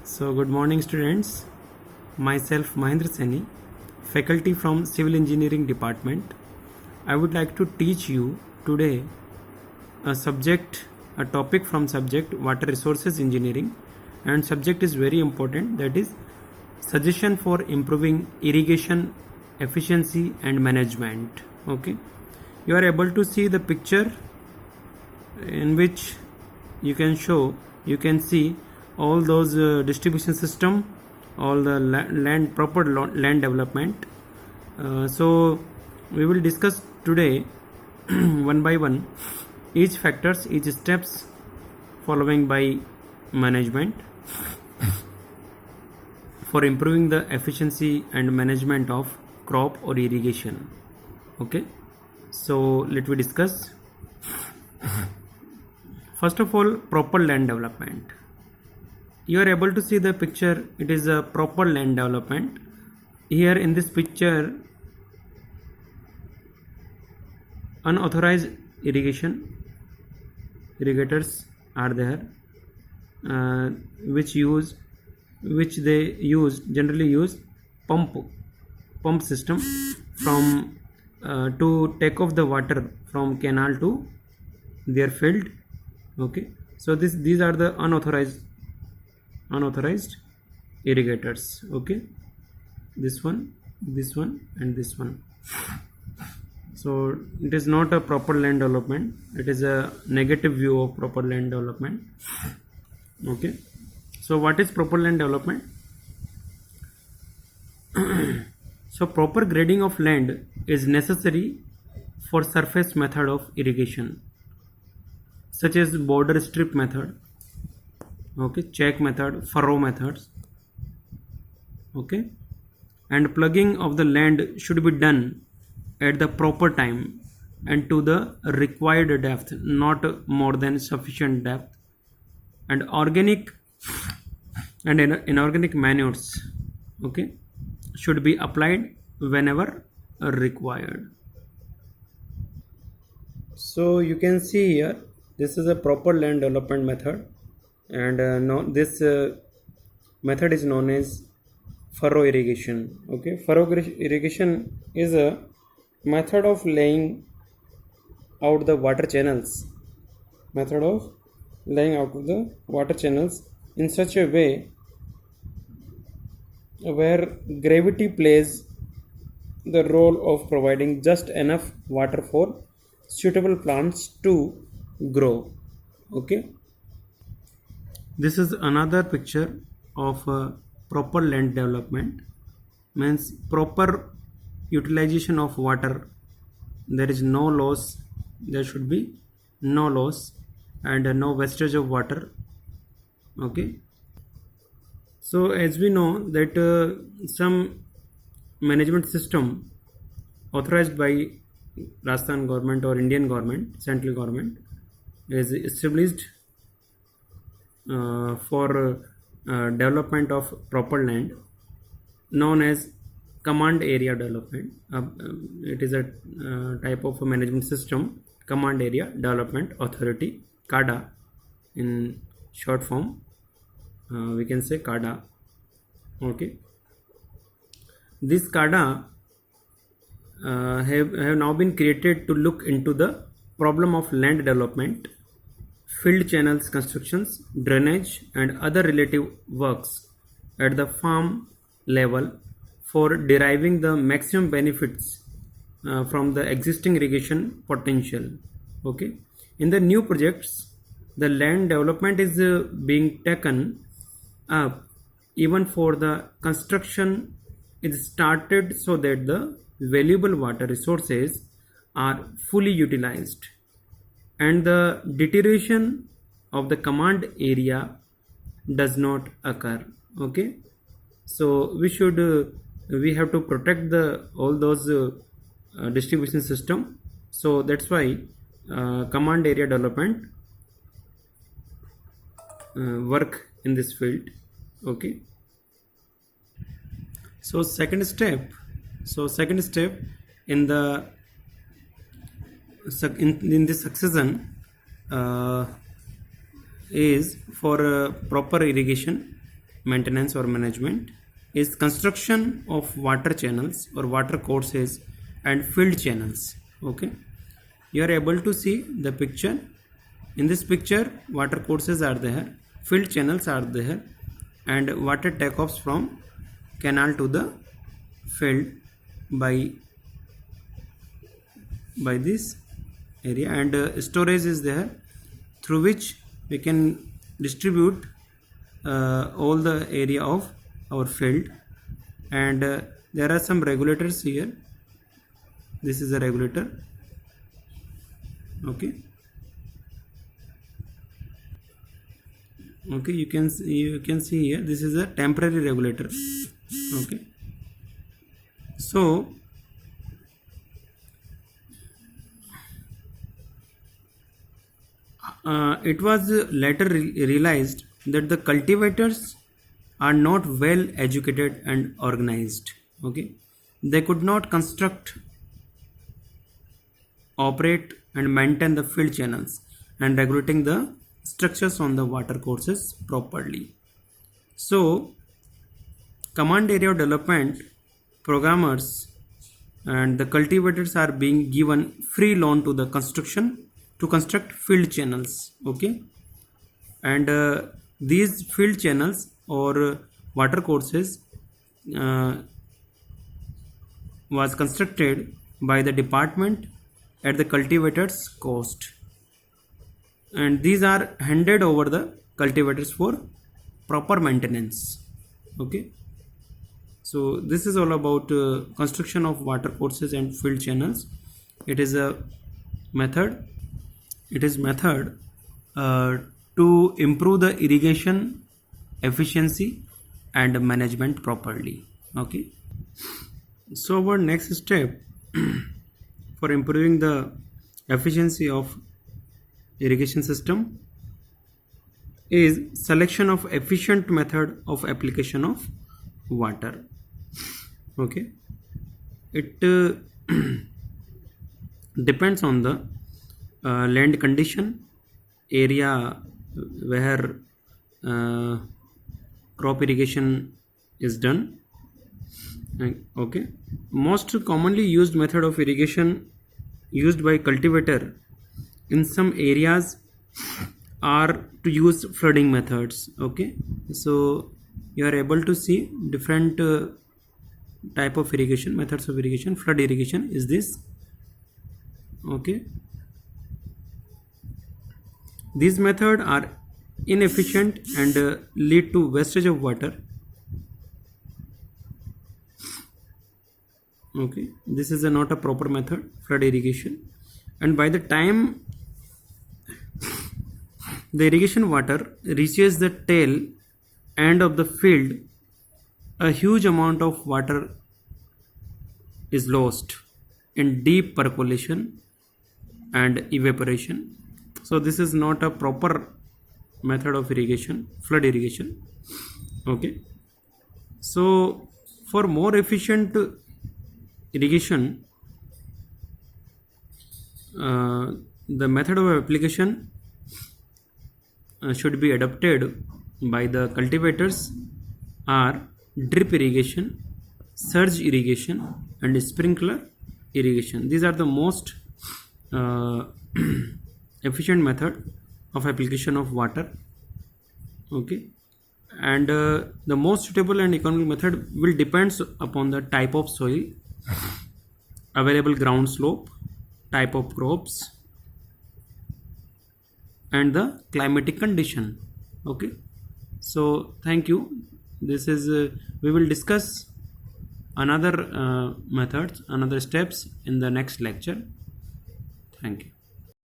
So, good morning, students. Myself, Mahendra Seni, faculty from Civil Engineering Department. I would like to teach you today a topic from subject Water Resources Engineering, and subject is very important. That is suggestion for improving irrigation efficiency and management. Okay, you are able to see the picture in which you can see all those distribution system, all the proper land development. So we will discuss today one by one each factors, each steps following by management for improving the efficiency and management of crop or irrigation. Okay, so let me discuss. First of all, proper land development. You are able to see the picture. It is a proper land development. Here in this picture, unauthorized irrigators are there, which they generally use pump system from to take off the water from canal to their field. Okay, so these are the unauthorized irrigators. Okay, this one and this one. So it is not a proper land development. It is a negative view of proper land development. Okay, so what is proper land development? So proper grading of land is necessary for surface method of irrigation, such as border strip method, okay, check method, furrow methods. Okay, and plugging of the land should be done at the proper time and to the required depth, not more than sufficient depth. And organic and inorganic manures, okay, should be applied whenever required. So you can see here, this is a proper land development method, and this method is known as furrow irrigation. Okay, furrow irrigation is a method of laying out the water channels. In such a way where gravity plays the role of providing just enough water for suitable plants to grow. Okay, this is another picture of proper land development. Means proper utilization of water. There is no loss. There should be no loss and no wastage of water. Okay, so as we know that some management system authorized by Rajasthan government or Indian government, central government, is established for development of proper land, known as command area development. It is a type of a management system, command area development authority, CADA in short form. We can say CADA. Okay, this CADA have now been created to look into the problem of land development, field channels constructions, drainage and other relative works at the farm level for deriving the maximum benefits from the existing irrigation potential. Okay, in the new projects, the land development is being taken up even for the construction is started, so that the valuable water resources are fully utilized and the deterioration of the command area does not occur. Okay, so we have to protect all those distribution system. So that's why command area development work in this field. Okay, so second step in the in this succession is for proper irrigation maintenance or management is construction of water channels or water courses and field channels. Okay, you are able to see the picture. In this picture, water courses are there, field channels are there, and water takeoffs from canal to the field by this area, and storage is there through which we can distribute all the area of our field. And there are some regulators here. This is a regulator. Okay, you can see here, this is a temporary regulator. Okay, so it was later realized that the cultivators are not well educated and organized. Okay, they could not construct, operate and maintain the field channels and regulating the structures on the water courses properly. So command area development programmers and the cultivators are being given free loan to the to construct field channels. Okay, and these field channels or water courses was constructed by the department at the cultivators cost, and these are handed over the cultivators for proper maintenance. Okay, so this is all about construction of water courses and field channels. It is a method. It is method to improve the irrigation efficiency and management properly. Okay, so our next step for improving the efficiency of irrigation system is selection of efficient method of application of water. Okay, it depends on the land condition, area where crop irrigation is done. Okay, most commonly used method of irrigation used by cultivator in some areas are to use flooding methods. Okay, so you are able to see different type of irrigation methods of irrigation. Flood irrigation is this. Okay, these methods are inefficient and lead to wastage of water. Okay, this is not a proper method, flood irrigation, and by the time the irrigation water reaches the tail end of the field, a huge amount of water is lost in deep percolation and evaporation. So this is not a proper method of irrigation, flood irrigation. Okay, so for more efficient irrigation, the method of application should be adopted by the cultivators are drip irrigation, surge irrigation and sprinkler irrigation. These are the most efficient method of application of water. Okay, and the most suitable and economic method will depends upon the type of soil, available ground slope, type of crops and the climatic condition. Okay, so thank you. This is we will discuss another methods, another steps in the next lecture. Thank you.